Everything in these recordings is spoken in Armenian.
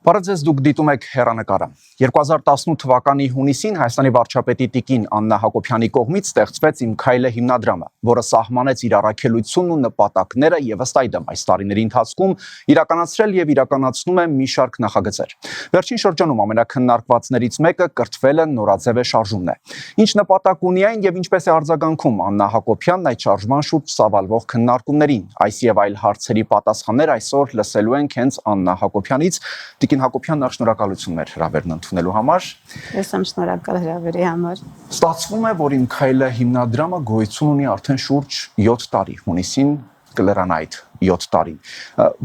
Բարև դուք դիտում եք հեռանկարը։ 2018 թվականի հունիսին Հայաստանի վարչապետի տիկին Աննա Հակոբյանի կողմից ստեղծվեց «Իմ քայլը» հիմնադրամը, որը սահմանեց իր առաքելությունն ու նպատակները եւ ըստ այդմ այս տարիների ընթացքում իրականացրել եւ իրականացնում է մի շարք նախագծեր։ Վերջին շրջանում ամենակննարկվածներից մեկը կրթվելը նորաձև շարժումն է։ Ինչ նպատակ ունի այն եւ ինչպես է արձագանքում Աննա Հակոբյանն այդ շարժման շուրջ ծավալվող քննարկումներին։ Այս եւ այլ հարցերի պատասխաններ այսօր լսելու ենք հենց Աննա Հակոբյանից։ Տիկին Հակոբյանն շնորհակալություններ հրավերն ընդունելու համար։ Ես եմ շնորհակալ հրավերի համար։ Ստացվում է, որ «Իմ քայլը» հիմնադրամը գոյություն ունի արդեն շուրջ 7 տարի, հունիսին կլրան այդ 7 տարին։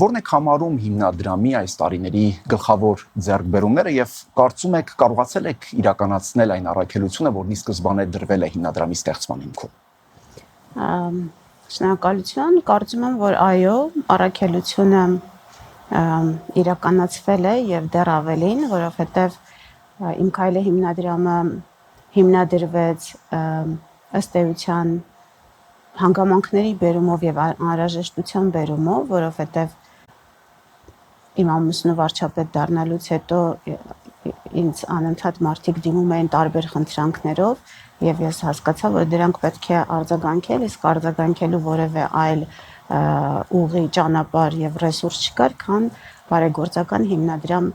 Որն եք համարում հիմնադրամի այս տարիների գլխավոր ձեռքբերումները եւ կարծում եք կարողացել եք իրականացնել այն առաքելությունը, որն ի սկզբանե դրվել է հիմնադրամի ստեղծման հիմքում։ Շնորհակալություն, կարծում եմ, որ այո, առաքելությունը իրականացվել է եւ դեռ ավելին, որովհետեւ «Իմ քայլը» հիմնադրամը հիմնադրվեց ըստ էության հանգամանքների բերումով եւ անհրաժեշտության բերումով, որովհետեւ իմ ամուսնու վարչապետ դառնալուց հետո ինձ անընդհատ մարդիկ դիմում էին տարբեր խնդրանքներով եւ ես հասկացա, որ դրանք պետք է արձագանքել, իսկ արձագանքելու որևէ այլ ուղի, ճանապարհ եւ ռեսուրս չկար, քան բարեգործական հիմնադրամ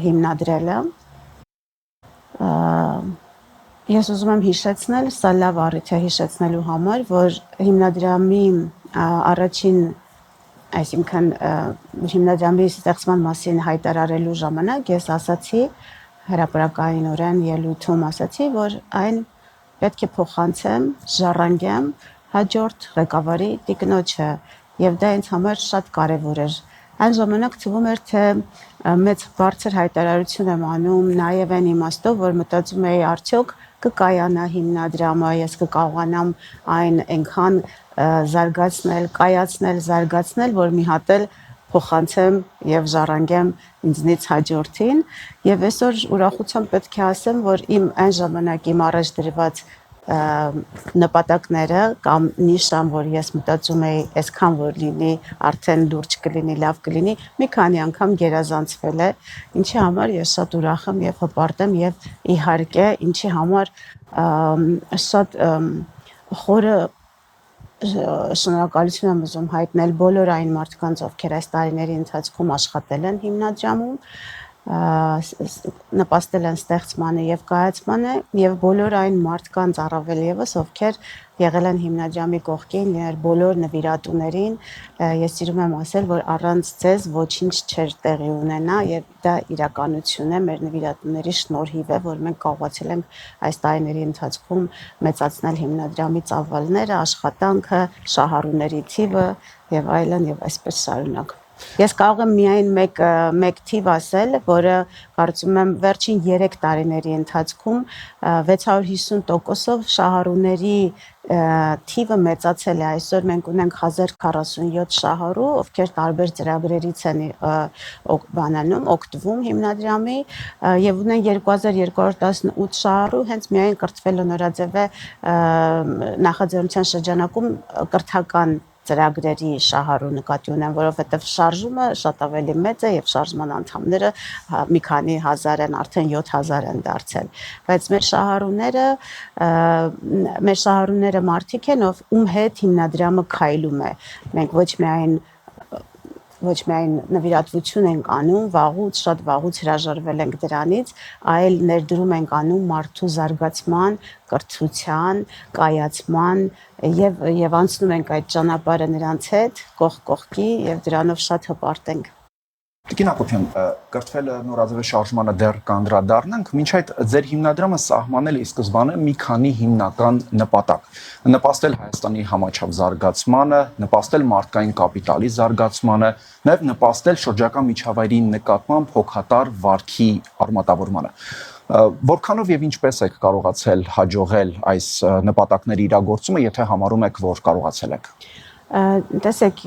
հիմնադրելը։ Ես ուզում եմ հիշեցնել, սա լավ առիթ է հիշեցնելու համար, որ հիմնադրամի առաջին, այսինքն հիմնադրամի ստեղծման մասին հայտարարելու ժամանակ ես ասացի հրապարակայինորեն ելույթում ասացի, որ այն պետք է փոխանցեմ, ժառանգեմ հաջորդ ղեկավարի տիկնոջը եւ դա ինձ համար շատ կարեւոր էր։ Այն ժամանակ թվում էր, թե մեծ բարձր հայտարարություն եմ անում նաեւ այն իմաստով, որ մտածում էի արդյոք կկայանա հիմնադրամը, ես կկարողանամ այն այնքան զարգացնել, կայացնել, զարգացնել, որ մի հատ էլ փոխանցեմ եւ ժառանգեմ ինձնից հաջորդին եւ այսօր ուրախությամբ պետք է ասեմ, որ իմ այն ժամանակ իմ առաջ դրված նպատակները կամ նիշան, որ ես մտածում էի այսքան որ լինի, արդեն լուրջ կլինի, լավ կլինի, մի քանի անգամ գերազանցվել է, ինչի համար ես շատ ուրախ եմ եւ հպարտ եմ եւ իհարկե ինչի համար շատ խորը շնորհակալություն եմ ուզում հայտնել բոլոր այն մարդկանց, ովքեր այս տարիների ընթացքում աշխատել են հիմնադրամում, նպաստել են ստեղծմանը եւ կայացմանը եւ բոլոր այն մարդկանց առավել եւս, ովքեր եղել են հիմնադրամի կողքին, եղել բոլոր նվիրատուներին, ես սիրում եմ ասել, որ առանց ձեզ ոչինչ չէր տեղի ունենա եւ դա իրականություն է, մեր նվիրատուների շնորհիվ է, որ մենք կարողացել ենք այս տարիների ընթացքում մեծացնել հիմնադրամի ծավալները, աշխատանքը, շահառուների թիվը եւ այլն եւ այսպես շարունակ։ Ես կարող եմ միայն մեկ թիվ ասել, որը կարծում եմ վերջին 3 տարիների ընթացքում 650%-ով շահառուների թիվը մեծացել է։ Այսօր մենք ունենք 1047 շահառու, ովքեր տարբեր ծրագրերից են օգտվում հիմնադրամի եւ ունեն 2218 շահառու, հենց միայն կրթվելը նորաձև է նախաձեռնության շրջանակում կրթական ծրագրերի շահառու նկատի ունեմ, որովհետև շարժումը շատ ավելի մեծ է եւ շարժման անդամները մի քանի հազար են, արդեն 7000 են դարձել, բայց մեր շահառուները մարդիկ են, ում հետ հիմնադրամը քայլում է։ Մենք ոչ միայն նվիրատվություն ենք անում, վաղուց, շատ վաղուց հրաժարվել ենք դրանից, այլ ներդրում ենք անում մարդու զարգացման, կրթության, կայացման եւ անցնում ենք այդ ճանապարհը նրանց հետ կողք կողքի եւ դրանով շատ հպարտ ենք։ Տիկին Հակոբյան, կրթվելը նորաձև շարժմանը դեռ կանդրադառնանք, մինչ այդ ձեր հիմնադրամը սահմանել է ի սկզբանե մի քանի հիմնական նպատակ. նպաստել Հայաստանի համաչափ զարգացմանը, նպաստել մարդկային կապիտալի զարգացմանը, նաև նպաստել շրջակա միջավայրի նկատմամբ հոգատար վարքի արմատավորմանը։ Որքանով եւ ինչպես եք կարողացել հաջողել այս նպատակների իրագործումը, եթե համարում եք, որ կարողացել եք։ Տեսեք,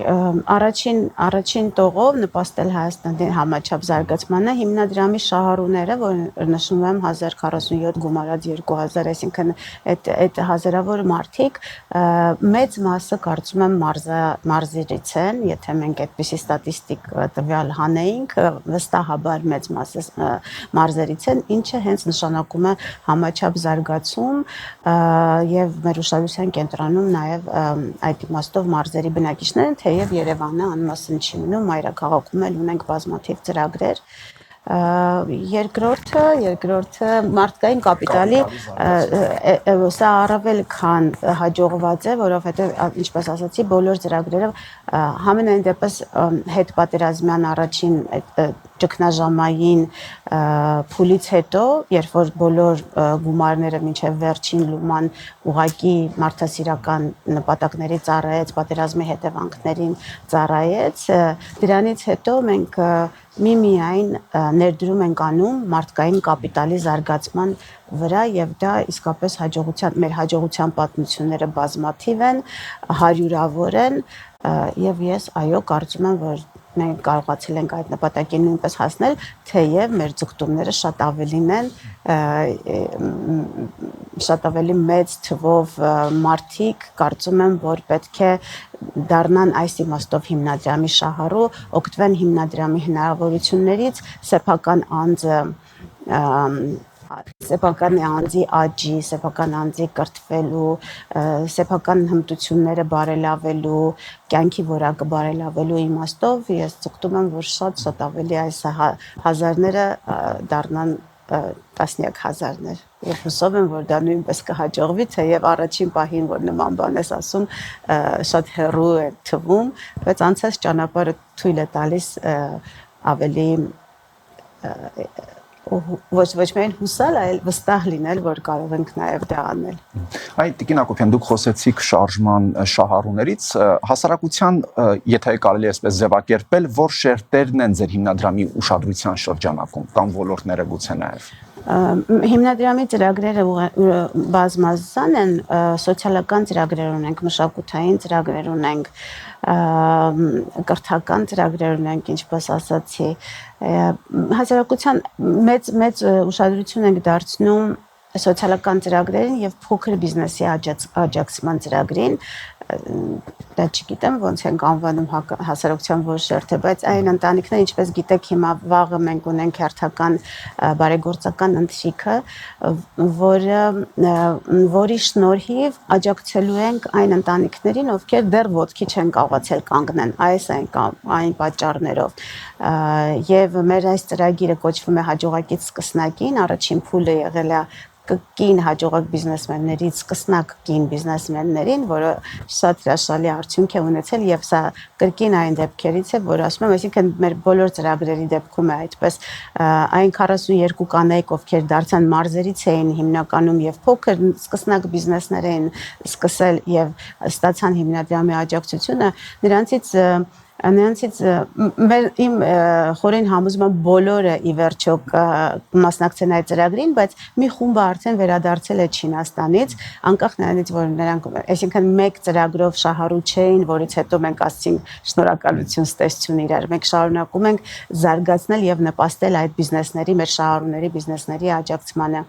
առաջին տողով նպաստել Հայաստանի համաչափ զարգացմանը հիմնադրամի շահառուները, որ նշում եմ 1047 գումարած 2000, այսինքն այդ հազարավոր մարդիկ մեծ մասը կարծում եմ մարզերից են, եթե մենք այդպիսի ստատիստիկ տվյալ հանեինք, վստահաբար մեծ մասը մարզերից են, ինչը հենց նշանակում է համաչափ զարգացում եւ մեր ուշադրության կենտրոնում նաեւ այդ իմաստով մարզերի բնակիչներն, թեև Երևանը անմասն չի մնում, մայրաքաղաքում էլ ունենք բազմաթիվ ծրագրեր։ Երկրորդը մարդկային կապիտալի սա առավել քան հաջողված է, որովհետև ինչպես ասացի, բոլոր ծրագրերը համենայն դեպս հետ պատերազմյան առաջին ճգնաժամային փուլից հետո, երբ որ բոլոր գումարները մինչև վերջին լուման ուղակի մարդասիրական նպատակների ծառայեց, պատերազմի հետևանքներին ծառայեց, դրանից հետո մենք միմիայն ներդրում ենք անում մարդկային կապիտալի զարգացման վրա եւ դա իսկապես մեր հաջողության պատմությունները բազմաթիվ են, հարյուրավոր են եւ ես այո կարծում եմ, որ մենք կարողացել ենք այդ նպատակին նույնպես հասնել, թեև մեր ձգտումները շատ ավելին են, շատ ավելի մեծ թվով մարդիկ կարծում եմ, որ պետք է դառնան այս իմաստով հիմնադրամի շահառու, օգտվեն հիմնադրամի հնարավորություններից, սեփական անձի աճի, սեփական անձի կրթվելու, սեփական հմտությունները բարելավելու, կյանքի որակը բարելավելու իմաստով ես ձգտում եմ, որ շատ ավելի այս հազարները դառնան տասնյակ հազարներ։ Եվ հուսով եմ, որ դա նույնպես կհաջողվի, թեև առաջին պահին, որ նման բան ես ասում, շատ հեռու է թվում, բայց անցած ճանապարհը թույլ է տալիս ավելի ոչ միայն հուսալ, այլ վստահ լինել, որ կարող ենք նաև դա անել։ Այ Տիկին Հակոբյան, դուք խոսեցիք շարժման շահառուներից, հասարակության, եթե կարելի է այսպես ձևակերպել, որ շերտերն են ձեր հիմնադրամի ուշադրության շրջանակում կամ ոլորտները գուցե նաև։ Հիմնադրամի ծրագրերը բազմազան են, սոցիալական ծրագրեր ունենք, մշակութային ծրագրեր ունենք, կրթական ծրագրեր ունենք, ինչպես ասացի, հասարակության մեծ ուշադրություն ենք դարձնում սոցիալական ծրագրերին եւ փոքր բիզնեսի աջակցման ծրագրին, դա չգիտեմ ոնց ենք անվանում հասարակության որ շերտը, բայց այն ընտանիքները, ինչպես գիտեք, հիմա վաղը մենք ունենք հերթական բարեգործական ընթրիքը, որի շնորհիվ աջակցելու ենք այն ընտանիքներին, ովքեր դեռ ոտքի չեն կարողացել կանգնեն այն պատճառներով։ Եվ մեր այս ծրագիրը կոչվում է հաջողակից սկսնակին, առաջին փուլը եղել է կին հաջողակ բիզնեսմեններից սկսնակ կին բիզնեսմեններին, որը շատ հրաշալի արդյունք է ունեցել եւ սա կրկին այն դեպքերից է, որ ասում եմ, այսինքն մեր բոլոր ծրագրերի դեպքում է այդպես այն 42 կանայք, ովքեր դարձան մարզերից էին հիմնականում եւ փոքր սկսնակ բիզնեսներ էին սկսել եւ ստացան հիմնադրամի աջակցությունը, նրանցից իմ խորին համոզմամբ բոլորը ի վերջո մասնակցեն այդ ծրագրին, բայց մի խումբը արդեն վերադարձել է Չինաստանից, անկախ նրանից, որ նրանք, այսինքն մեկ ծրագրով շահառու չէին, որից հետո մենք ասացինք շնորհակալություն, ստեսություն իրար, մենք շարունակում ենք զարգացնել եւ նպաստել այդ բիզնեսների, մեր շահառուների բիզնեսների աջակցմանը։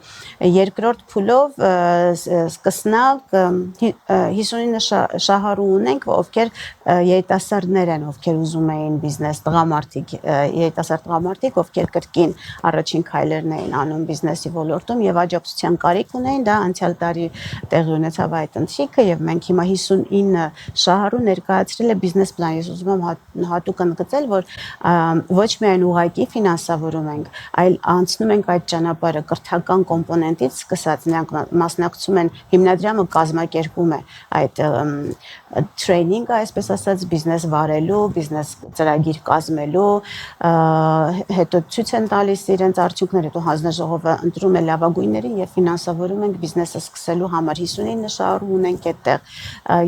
Երկրորդ փուլով սկսնակ 59 շահառու ունենք, ովքեր երիտասարդներ են, ովքեր ուզում էին բիզնես, տղամարդիկ, երիտասարդ տղամարդիկ, ովքեր կրկին առաջին քայլերն էին անում բիզնեսի ոլորտում եւ աջակցության կարիք ունեին, դա անցյալ տարի տեղի ունեցավ այդ ընթրիքը եւ մենք հիմա 59 շահառու ներկայացրել է բիզնես պլան։ Ես ուզում եմ հատուկ ընդգծել, որ ոչ միայն ուղղակի ֆինանսավորում ենք, այլ անցնում ենք այդ ճանապարհը կրթական կոմպոնենտից սկսած, նրանք մասնակցում են, հիմնադրամը կազմակերպում է այդ training-ը, այսպես ասած, բիզնես վարելու, բիզնես ծրագիր կազմելու, հետո ցույց են տալիս իրենց արդյունքները, հետո հանձնաժողովը ընտրում է լավագույններին եւ ֆինանսավորում ենք բիզնեսը սկսելու համար 59 շահառու ունենք այդտեղ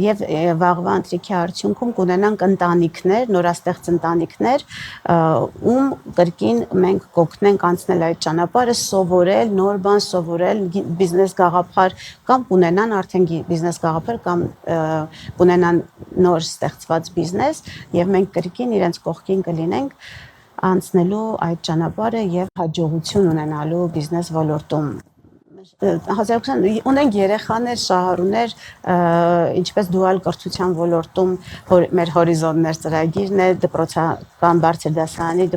եւ վաղվա ընտրիքի արդյունքում կունենանք ընտանիքներ, նորաստեղծ ընտանիքներ, ում կրկին մենք կօգնենք անցնել այդ ճանապարհը, սովորել, նոր բան սովորել, բիզնես գաղափար կամ ունենան արդեն բիզնես գաղափար կամ ունենան նոր ստեղծված բիզնես եւ մենք կրկին իրենց կողքին կլինենք անցնելու այդ ճանապարհը եւ հաջողություն ունենալու բիզնես ոլորտում ունենք երեխաներ, շահառուներ, ինչպես դուալ կրթության ոլորտում մեր հորիզոններ ծրագիրն է, դպրոցական բարձր դասարանի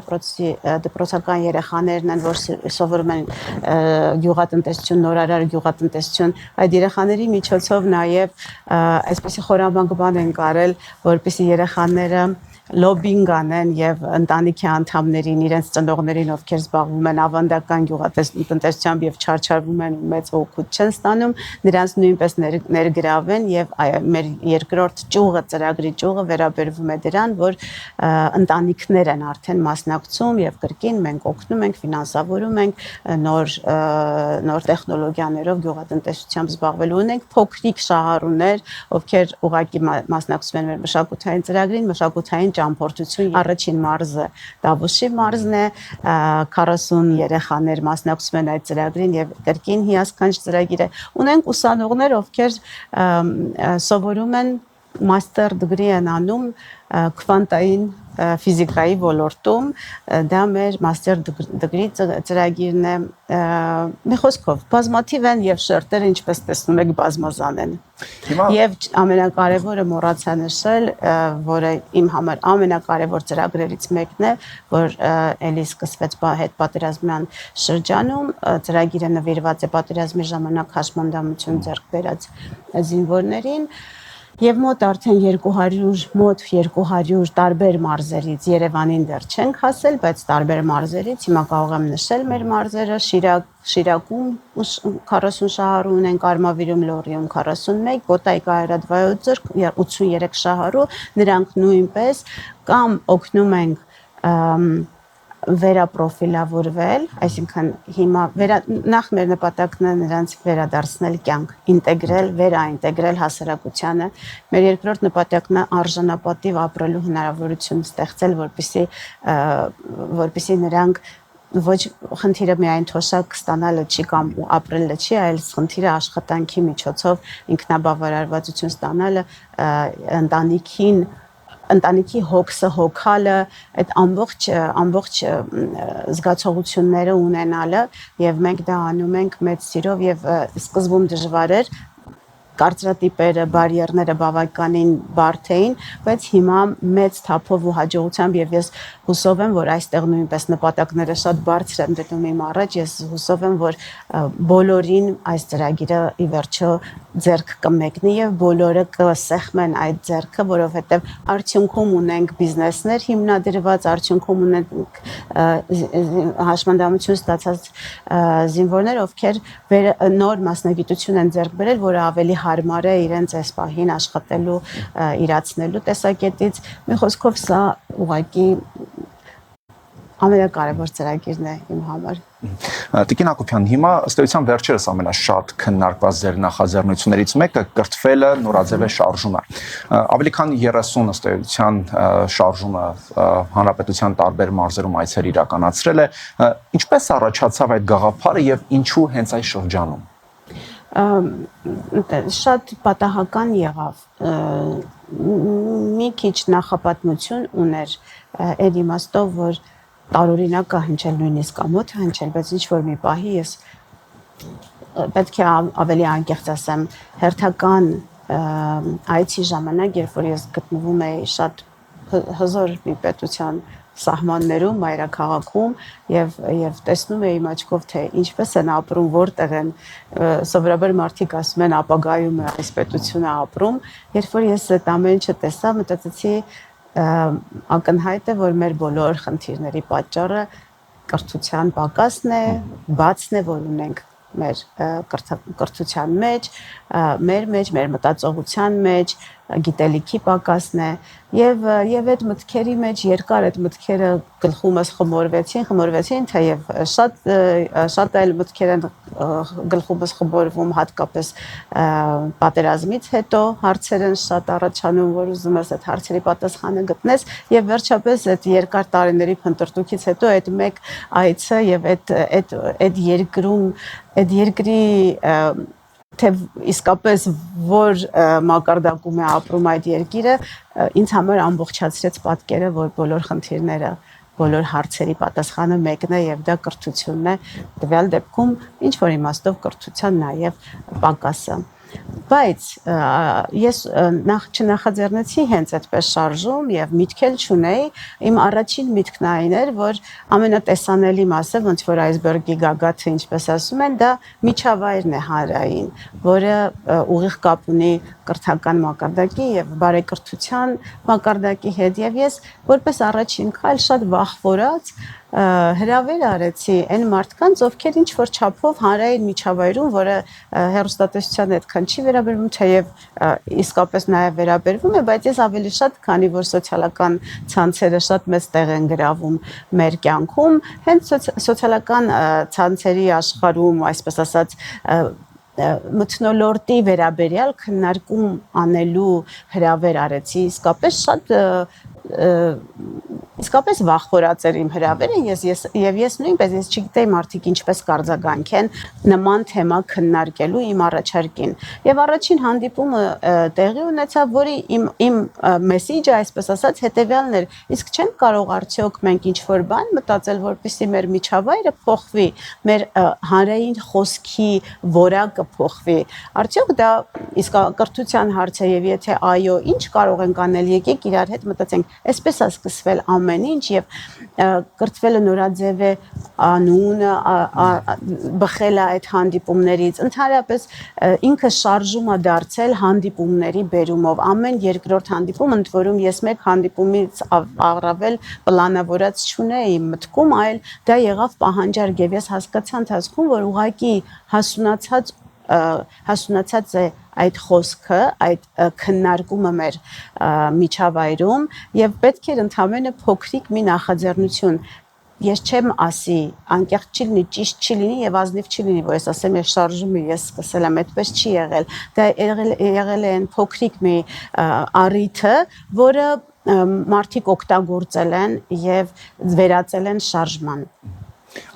դպրոցական երեխաներն են, որ սովորում են գյուղատնտեսություն, նորարար գյուղատնտեսություն, այդ երեխաների միջոցով նաև այսպեսի խորամանկ բան են կարել, որպեսզի երեխաները լոբինգ անեն եւ ընտանիքի անդամներին, իրենց ծնողներին, ովքեր զբաղվում են ավանդական գյուղատնտեսությամբ եւ չարչարվում են մեծ օգուտ չեն ստանում, նրանց նույնպես ներգրավեն եւ մեր երկրորդ ճյուղը, ծրագրի ճյուղը վերաբերվում է դրան, որ ընտանիքներ են արդեն մասնակցում եւ կրկին մենք օգնում ենք, ֆինանսավորում ենք նոր տեխնոլոգիաներով գյուղատնտեսությամբ զբաղվելու ունենք փոքրիկ շահառուներ, ովքեր ուղղակի մասնակցում են մեր մշակութային ծրագրին, մշակութային ճամփորդություն առաջին մարզը Դավուշի մարզն է 40 երեխաներ մասնակցում են այդ ծրագրին եւ կրկին հիասքանչ ծրագիր է ունենք ուսանողներ ովքեր սովորում են master degree են անում քվանտային ֆիզիկայի ոլորտում դա մեր master degree ծրագիրն է մի խոսքով բազմաթիվ են եւ շերտերը ինչպես տեսնում եք բազմազան են եւ ամենակարևորը մոռացա նշել որը իմ համար ամենակարևոր ծրագրերից մեկն է որ ելի սկսվեց հետպատերազմյան շրջանում ծրագիրը նվիրված է պատերազմի ժամանակ հաշմանդամություն ձեռք բերած զինվորներին Եվ մոտ արդեն 200 տարբեր մարզերից Երևանին դեռ չենք հասել, բայց տարբեր մարզերից հիմա կարող եմ նշել մեր մարզերը Շիրակում 40 շահառու ունենք, Արմավիրում Լոռիում 41, Կոտայք Այրադվայոց 83 շահառու, նրանք նույնպես կամ օգնում ենք վերապրոֆիլավորվել, այսինքն հիմա նախ մեր նպատակն է նրանց վերադարձնել կյանք, ինտեգրել, վերաինտեգրել հասարակությանը։ Մեր երկրորդ նպատակն է արժանապատիվ ապրելու հնարավորություն ստեղծել, որպեսզի նրանք ոչ խնդիրը միայն թոշակ ստանալը չի կամ ապրելը չի, այլ խնդիրը աշխատանքի միջոցով ինքնաբավարարվածություն ստանալը ընտանիքի հոգսը հոգալը այդ ամբողջ զգացողությունները ունենալը եւ մենք դա անում ենք մեծ սիրով եւ սկզբում դժվար էր կարծրատիպերը, բարիերները բավականին բարդ էին, բայց հիմա մեծ թափով ու հաջողությամբ եւ ես հուսով եմ, որ այստեղ նույնպես նպատակները շատ բարձր են դնում իմ առաջ, ես հուսով եմ, որ բոլորին այս ծրագիրը ի վերջո ձեռք կմեկնի եւ բոլորը կսեղմեն այդ ձեռքը, որովհետեւ արդյունքում ունենք բիզնեսներ հիմնադրված, արդյունքում ունենք հաշմանդամություն ստացած զինվորներ, ովքեր նոր մասնագիտություն են ձեռք բերել, որը ավելի հարմար է իրենց այս պահին աշխատելու, իրացնելու տեսակետից։ Մի խոսքով սա ուղղակի ամենակարևոր ծրագիրն է իմ համար։ Տիկին Հակոբյան, հիմա ըստ էության վերջերս ամենաշատ քննարկված ձեր նախաձեռնություններից մեկը կրթվելը, նորաձևե շարժումը։ Ավելի քան 30 ըստ էության շարժումը հանրապետության տարբեր մարզերում այցեր իրականացրել է։ Ինչպես առաջացավ այդ գաղափարը եւ ինչու հենց այս շրջանում։ Շատ պատահական եղավ մի քիչ նախապատմություն ուներ այդ իմաստով որ տարօրինակ է հնչել նույնիսկ ամոթ հնչել բայց ինչ որ մի պահի ես պետք է ավելի անկեղծ ասեմ հերթական այցի ժամանակ երբ որ ես գտնվում էի շատ հզոր մի պետության սահմաններում, մայրաքաղաքում եւ տեսնում էի իմ աչքով թե ինչպես են ապրում, որտեղ են սովորաբար մարդիկ ասում են ապագայում է այս պետությունը ապրում, երբ որ ես այդ ամեն ինչը տեսա, մտածեցի ակնհայտ է, որ մեր բոլոր խնդիրների պատճառը կրթության պակասն է, բացն է, որ ունենք մեր կրթության մեջ, մեր մտածողության մեջ, գիտելիքի պակասն է եւ այդ մտքերի մեջ երկար այդ մտքերը գլխումս խմորվեցին թեև շատ այլ մտքեր են գլխումս խմորվում հատկապես պատերազմից հետո հարցեր են շատ առաջանում որ ուզում ես այդ հարցերի պատասխանը գտնես եւ վերջապես այդ երկար տարիների փնտրտուքից հետո այդ մեկ այցը եւ այդ երկրի թե իսկապես որ մակարդակում է ապրում այդ երկիրը ինձ համար ամբողջացրեց պատկերը որ բոլոր խնդիրները բոլոր հարցերի պատասխանը մեկն է եւ դա կրթությունն է տվյալ դեպքում ինչ որ իմաստով կրթության նաեւ պակասը բայց ես չնախաձեռնեցի հենց այդպես շարժում եւ միտքել չունեի իմ առաջին միտքն այն էր որ ամենատեսանելի մասը ոնց որ այսբերգի գագաթը ինչպես ասում են դա միջավայրն է հանրային որը ուղիղ կապ ունի կրթական մակարդակի եւ բարեկրթության մակարդակի հետ եւ ես որպես առաջին քայլ շատ վախվորած հրավեր արեցի այն մարդկանց ովքեր ինչ որ չափով հանրային միջավայրում որը հեռուստատեսության այդքան չի վերաբերվում թեև իսկապես նաև վերաբերվում է բայց ես ավելի շատ քանի որ սոցիալական ցանցերը շատ մեծ տեղ են գրավում մեր կյանքում հենց սոցիալական ցանցերի աշխարհում այսպես ասած մթնոլորտի վերաբերյալ քննարկում անելու հրավեր արեցի իսկապես վախվորած էր իմ հրավերը ես նույնպես ես չգիտեի մարդիկ ինչպես կարձագանքեն նման թեմա քննարկելու իմ առաջարկին եւ առաջին հանդիպումը տեղի ունեցավ որի իմ մեսիջը այսպես ասած հետեւյալն էր իսկ չենք կարող արդյոք մենք ինչ որ բան մտածել որպեսզի մեր միջավայրը փոխվի մեր հանրային խոսքի որակը փոխվի արդյոք դա իսկ կրթության հարց է եւ եթե այո ինչ կարող ենք անել եկեք իրար հետ մտածենք այսպես է սկսվել ամեն ինչ եւ կրթվելը նորաձև է անունը բխել է այդ հանդիպումներից ընդհանրապես ինքը շարժում է դարձել հանդիպումների բերումով ամեն երկրորդ հանդիպում ընդ որում ես մեկ հանդիպումից առավել պլանավորած չունեի մտքում այլ դա եղավ պահանջարկ եւ ես հասկացա ընթացքում որ ուղղակի հասունացած է այդ խոսքը, այդ քննարկումը մեր միջավայրում եւ պետք էր ընդհանրապես փոքրիկ մի նախաձեռնություն ես չեմ ասի անկեղծ չի լինի ճիշտ չի լինի եւ ազնիվ չի լինի որ ես ասեմ ես շարժումը ես սկսել եմ այդպես չի եղել դա եղել է այն փոքրիկ մի առիթը որը մարդիկ օգտագործել են եւ վերածել են շարժման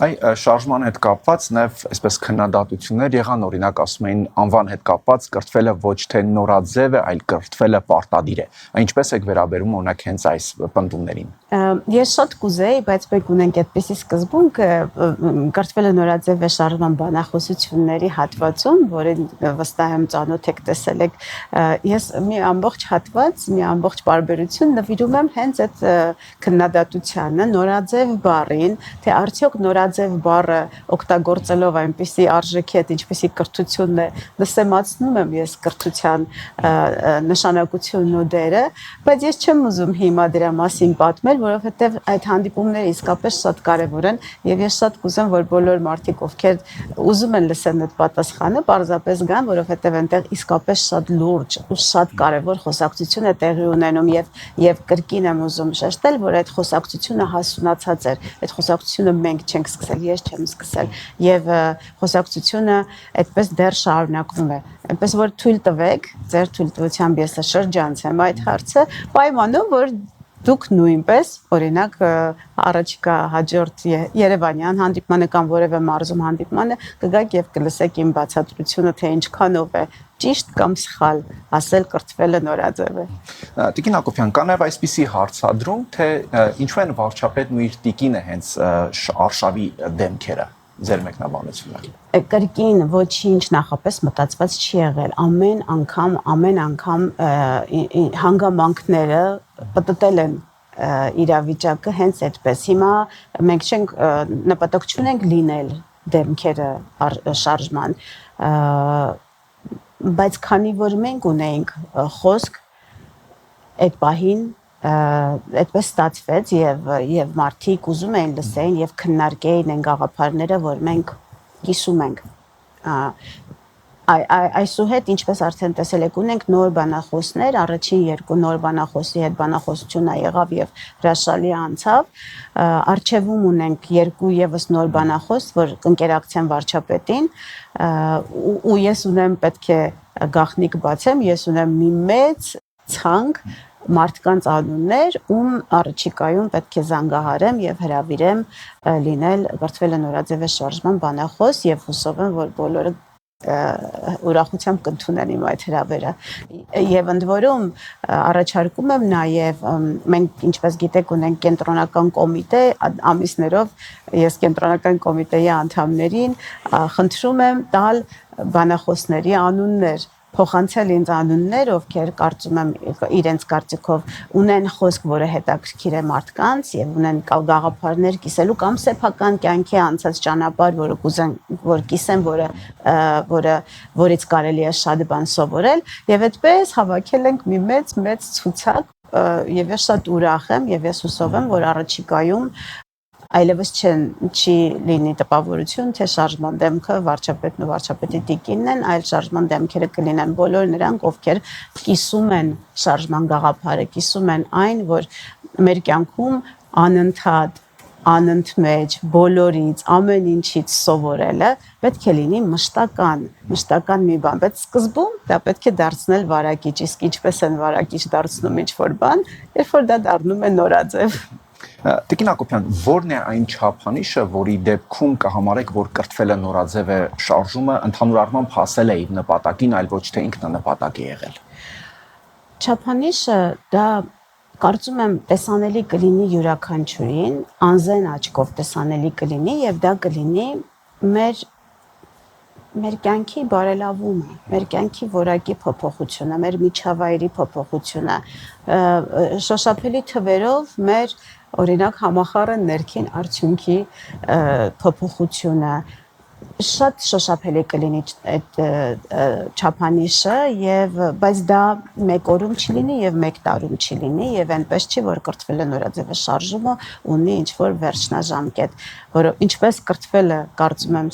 Այ շարժման հետ կապված նաև այսպես քննադատություններ եղան օրինակ ասում էին անվան հետ կապված կրթվելը ոչ թե նորաձև է այլ կրթվելը պարտադիր է ինչպես եք վերաբերում օրինակ հենց այս պնդումներին Ես շատ կուզեի բայց մենք ունենք այդպիսի սկզբունք կրթվելը նորաձև է շարժման բանախոսությունների հատվածում որին վստահ եմ ծանոթ եք տեսել եք ես մի ամբողջ հատված մի ամբողջ բարբերություն նվիրում եմ հենց այդ քննադատությանը նորաձև բառին թե արդյոք նորաձև բառը օգտագործելով այնպիսի արժեքի հետ ինչպիսի կրթությունն է նսեմացնում եմ ես կրթության նշանակությունն ու դերը բայց ես չեմ ուզում հիմա դրա մասին պատմել որովհետև այդ հանդիպումները իսկապես շատ կարևոր են եւ ես շատ կուզեմ որ բոլոր մարդիկ ովքեր ուզում են լսեն այդ պատասխանը պարզապես գան որովհետև այնտեղ իսկապես շատ լուրջ ու շատ կարևոր խոսակցություն է տեղի ունենում եւ կրկին եմ ուզում շեշտել որ այդ խոսակցությունը հասունացած էր այդ խոսակցությունը մենք չենք սկսել ես չեմ սկսել եւ խոսակցությունը այդպես դեռ շարունակվում է այնպես որ թույլ տվեք ձեր թույլտվությամբ ես շրջանցեմ այդ հարցը պայմանով որ Դուք նույնպես, օրինակ, առաջիկա հաջորդ Երևանյան հանդիպմանը կամ որևէ մարզում հանդիպմանը կգաք եւ կլսեք իմ բացատրությունը, թե ինչքանով է ճիշտ կամ սխալ ասել կրթվելը նորաձև է։ Տիկին Հակոբյան, կա նաեւ այսպիսի հարցադրում, թե ինչու են վարչապետն ու իր տիկինը հենց արշավի դեմքերը ձեր մեկնաբանությունը։ Կրկին ոչինչ նախապես մտածված չի եղել։ Ամեն անգամ հանգամանքները պատտել են իրավիճակը հենց այդպես։ Հիմա մենք չենք նպատակ չունենք լինել դեմքերը շարժման, բայց քանի որ մենք ունենք խոսք այդ պահին այդպես ստացվեց եւ մարդիկ ուզում էին լսեին եւ քննարկեին այն գաղափարները որ մենք կիսում ենք Այսուհետ ինչպես արդեն տեսել եք ունենք նոր բանախոսներ, առաջին երկու նոր բանախոսի հետ բանախոսությունը եղավ եւ հրաշալի անցավ, արխիվում ունենք երկու եւս նոր բանախոս, որ կընկերակցեն վարչապետին, ու ես ունեմ պետք է գաղտնիք բացեմ, ես ունեմ մի մեծ ցանկ մարդկանց անուններ, ում առաջիկայում պետք է զանգահարեմ եւ հրավիրեմ լինել կրթվելը նորաձևե շարժման բանախոս եւ հուսով եմ, որ բոլորը ուրախությամբ կընդունեն իմ այդ հրավերը եւ ընդ որում առաջարկում եմ նաեւ մենք ինչպես գիտեք ունենք կենտրոնական կոմիտե ամիսներով ես կենտրոնական կոմիտեի անդամներին խնդրում եմ տալ բանախոսների անուններ փոխանցել ինձ անուններ, ովքեր կարծում եմ իրենց կարծիքով ունեն խոսք, որը հետաքրքիր է մարդկանց եւ ունեն գաղափարներ կիսելու կամ սեփական կյանքի անցած ճանապարհ, որը կուզեն, որ կիսեն, որից կարելի է շատ բան սովորել եւ այդպես հավաքել ենք մի մեծ ցուցակ եւ ես շատ ուրախ եմ եւ ես հուսով եմ, որ առաջիկայում այլևս չի լինի տպավորություն, թե շարժման դեմքը վարչապետն ու վարչապետի տիկինն են, այլ շարժման դեմքերը կլինեն բոլոր նրանք, ովքեր կիսում են շարժման գաղափարը, կիսում են այն, որ մեր կյանքում անընդհատ, անընդմեջ, բոլորից, ամեն ինչից սովորելը պետք է լինի մշտական մի բան, բայց սկզբում դա պետք է դարձնել վարակիչ, իսկ ինչպես են վարակիչ դարձնում ինչ-որ բան, երբ որ դա դառնում է նորաձև։ Տիկին Հակոբյան, ո՞րն է այն չափանիշը, որի դեպքում կհամարեք, որ կրթվելը նորաձև է շարժումը ընդհանուր առմամբ հասել է իր նպատակին, այլ ոչ թե ինքնանպատակ է եղել։ Չափանիշը դա կարծում եմ տեսանելի կլինի յուրաքանչյուրին, անզեն աչքով տեսանելի կլինի եւ դա կլինի մեր կյանքի բարելավումը, մեր կյանքի որակի փոփոխությունը, մեր միջավայրի փոփոխությունը, շոշափելի թվերով մեր օրինակ համախառն ներքին արդյունքի փոփոխությունը շատ շոշափելի կլինի այդ չափանիշը բայց դա մեկ օրում չի լինի եւ մեկ տարում չի լինի եւ այնպես չի որ կրթվելը նորաձևը շարժումը ունի ինչ որ վերջնաժամկետ որը ինչպես կրթվելը կարծում եմ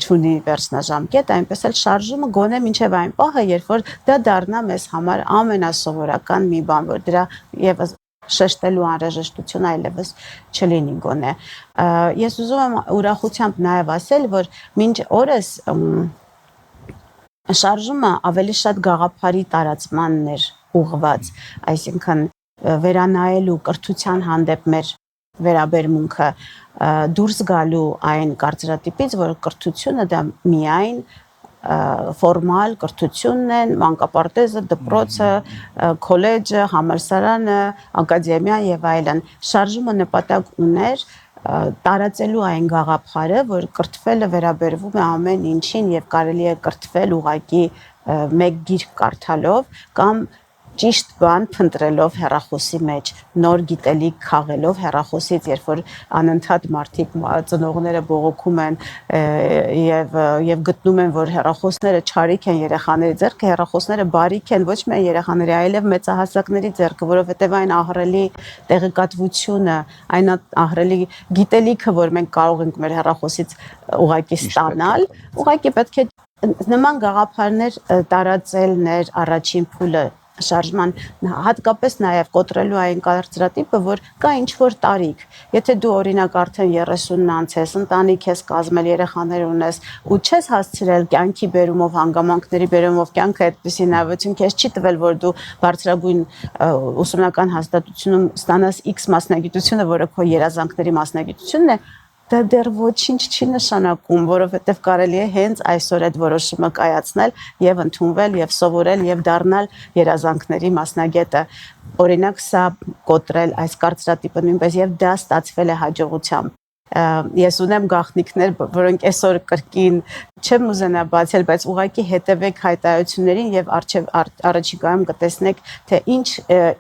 չունի վերջնաժամկետ այնպես էլ շարժումը գոնե մինչեւ այն պահը երբ որ դա դառնա մեզ համար ամենասովորական մի բան որ դրա եւս շեշտելու անհրաժեշտություն այլևս չլինի գոնե ես ուզում եմ ուրախությամբ նաև ասել որ մինչ օրս շարժումը ավելի շատ գաղափարի տարածմանն էր ուղղված այսինքն վերանայելու կրթության հանդեպ մեր վերաբերմունքը դուրս գալու այն կարծրատիպից որ կրթությունը դա միայն ֆորմալ կրթությունն են, մանկապարտեզը, դպրոցը, քոլեջը, համալսարանը, ակադեմիան եւ այլն։ Շարժումը նպատակ ուներ տարածելու այն գաղափարը, որ կրթվելը վերաբերվում է ամեն ինչին եւ կարելի է կրթվել ուղակի մեկ գիրք կարդալով կամ ճիշտ բան փնտրելով հեռախոսի մեջ, նոր գիտելիք քաղելով հեռախոսից, երբ որ անընդհատ մարդիկ ծնողները բողոքում են եւ գտնում են, որ հեռախոսները չարիք են երեխաների ձեռքը, հեռախոսները բարիք են ոչ միայն երեխաների, այլև մեծահասակների ձեռքը, որովհետեւ այն ահռելի տեղեկատվությունը, այն ահռելի գիտելիքը, որ մենք կարող ենք մեր հեռախոսից ուղակի ստանալ, ուղակի պետք է նման գաղափարներ տարածելներ առաջին փուլը շարժման հատկապես նաև կոտրելու այն կարծրատիպը, որ կա ինչ-որ տարիք։ Եթե դու օրինակ արդեն 30-ն անց ես, ընտանիք ես կազմել, երեխաներ ունես ու չես հասցրել կյանքի բերումով, հանգամանքների բերումով կյանքը այդպիսի նավություն քեզ չի տվել, որ դու բարձրագույն ուսումնական հաստատությունում ստանաս X մասնագիտությունը, որը քո երազանքների մասնագիտությունն է, դա դեռ ոչինչ չի նշանակում, որովհետև կարելի է հենց այսօր այդ որոշումը կայացնել եւ ընդունվել եւ սովորել եւ դառնալ երազանքների մասնագետը։ Օրինակ սա կոտրել այս կարծրատիպը նույնպես եւ դա ստացվել է հաջողությամբ։ Ես ունեմ գաղտնիքներ, որոնք այսօր կրկին չեմ ուզենա բացել, բայց ուղղակի հետևեք հայտարարություններին եւ առաջիկայում կտեսնեք, թե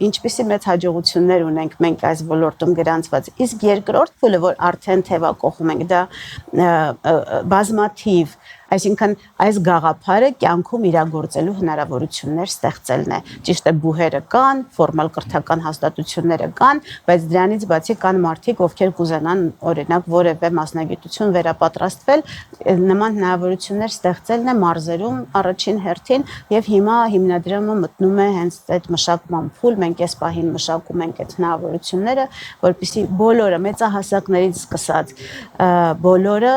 ինչպիսի մեծ հաջողություններ ունենք մենք այս ոլորտում գրանցված։ Իսկ երկրորդ փուլը, որ արդեն թեվակողում ենք, դա բազմաթիվ Այսինքն այս գաղափարը կյանքում իրագործելու հնարավորություններ ստեղծելն է։ Ճիշտ է, բուհերը կան, ֆորմալ կրթական հաստատությունները կան, բայց դրանից բացի կան մարդիկ, ովքեր կուզենան օրինակ որևէ մասնագիտություն վերապատրաստվել, նման հնարավորություններ ստեղծելն է մարզերում առաջին հերթին եւ հիմա հիմնադրամը մտնում է հենց այդ մշակման փուլ, մենք այս պահին մշակում ենք այդ հնարավորությունները, որպեսզի բոլորը մեծահասակներից սկսած բոլորը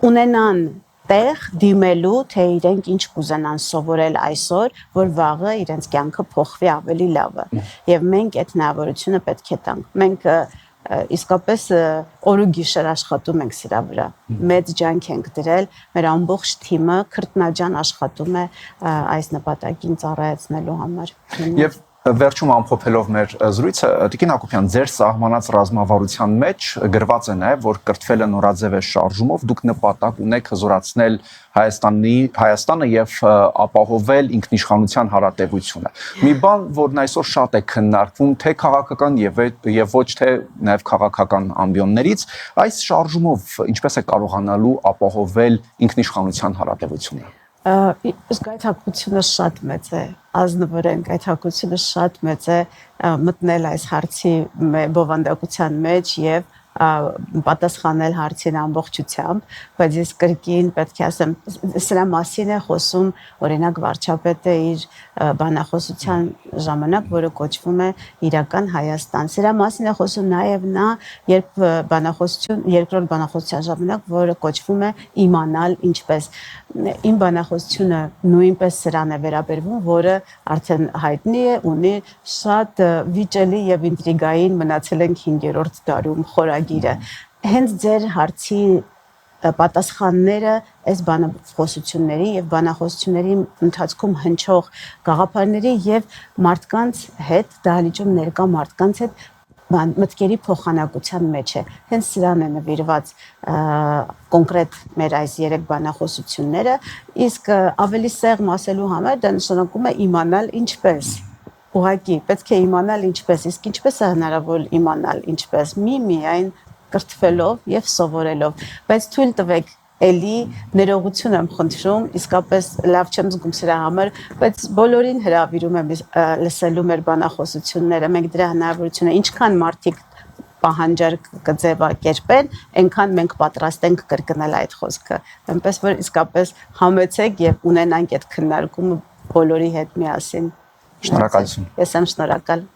ունենան տեղ դիմելու, թե իրենք ինչ կուզենան սովորել այսօր, որ վաղը իրենց կյանքը փոխվի ավելի լավը։ Եվ մենք այդ հնարավորությունը պետք է տանք։ Մենք իսկապես օր ու գիշեր աշխատում ենք սրա վրա։ Մեծ ջանք ենք դրել, մեր ամբողջ թիմը քրտնաջան աշխատում է այս նպատակին ծառայեցնելու համար։ Եվ վերջում ամփոփելով մեր զրույցը, Տիկին Հակոբյան, ձեր սահմանած ռազմավարության մեջ գրված է նաև, որ կրթվելը նորաձև է շարժումով, դուք նպատակ ունեք հզորացնել Հայաստանը եւ ապահովել ինքնիշխանության հարատեվությունը։ Մի բան, որն այսօր շատ է քննարկվում թե քաղաքական եւ ոչ թե նաև քաղաքական ամբիոններից, այս շարժումով ինչպես է կարողանալու ապահովել ինքնիշխանության հարատեվությունը։ Գայթակղությունը շատ մեծ է, ազնվորեն գայթակղությունը շատ մեծ է մտնել այս հարցի բովանդակության մեջ եւ պատասխանել հարցին ամբողջությամբ, բայց ես կրկին պետք է ասեմ, սրա մասին է խոսում օրինակ վարչապետը իր բանախոսության ժամանակ, որը կոչվում է Իրական Հայաստան։ Սրա մասին է խոսում նաև նա, երբ երկրորդ բանախոսության ժամանակ, որը կոչվում է Իմանալ ինչպես։ Իմ բանախոսությունը նույնպես սրան է վերաբերվում, որը արդեն հայտնի է, ունի շատ վիճելի եւ ինտրիգային մնացել ենք 5-րդ դարում խորագիրը։ Հենց ձեր հարցի պատասխանները այս բանախոսությունների եւ բանախոսությունների ընթացքում հնչող գաղափարների եւ մարդկանց հետ, դահլիճում ներկա մարդկանց հետ մտքերի փոխանակության մեջ է։ Հենց սրան է նվիրված կոնկրետ մեր այս 3 բանախոսությունները, իսկ ավելի սեղմ ասելու համար դա նշանակում է իմանալ ինչպես։ Ուղղակի պետք է իմանալ ինչպես, իսկ ինչպես է հնարավոր իմանալ ինչպես։ Միայն կրթվելով եւ սովորելով, բայց թույլ տվեք էլի ներողություն եմ խնդրում, իսկապես լավ չեմ զգում սրա համար, բայց բոլորին հրավիրում եմ լսելու մեր բանախոսությունները, մենք դրա հնարավորությունը ինչքան մարդիկ պահանջարկ կձևակերպեն, այնքան մենք պատրաստ ենք կրկնել այդ խոսքը։ Այնպես որ իսկապես համեցեք եւ ունենանք այդ քննարկումը բոլորի հետ միասին։ Շնորհակալություն։ Ես եմ շնորհակալ։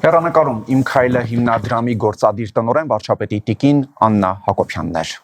Հեռանկարում Իմ քայլը հիմնադրամի գործադիր տնօրեն վարչապետի տիկին Աննա Հակոբյանն էր։